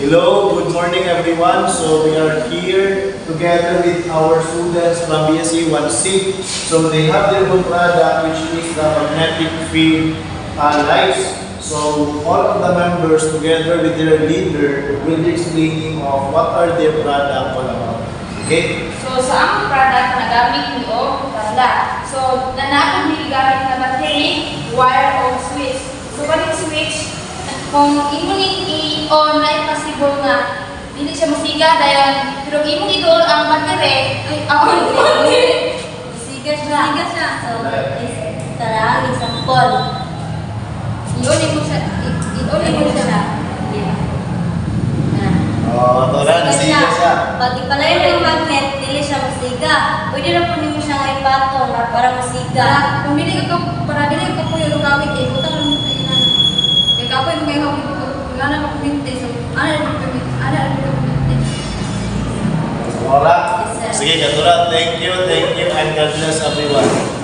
Hello, good morning everyone. So we are here together with our students from BSc 1C. So they have their own product which is the magnetic field lights. So all of the members together with their leader will be explaining of what are their product all about. Okay? So sa among product nagamit ni tanda. So nanapon dili gamit na battery, wire o switch. So kaning switch kung imo ni i-on na possible nga dili siya masiga dayon pero imo i-on ang battery ay on siga siya. So tara example. I-on mo siya. Oh, tara, nasiga siya. Pag ipalayo ng magnet, dili siya masiga. Pwede na po nimo siyang ipatong para masiga. Kung dili ka para dili ka puyo gamit butang lang mo na. Kay kapoy mo kay hawid ko wala na makuminti so ana Wala. Sige, Katura, thank you, and God bless everyone.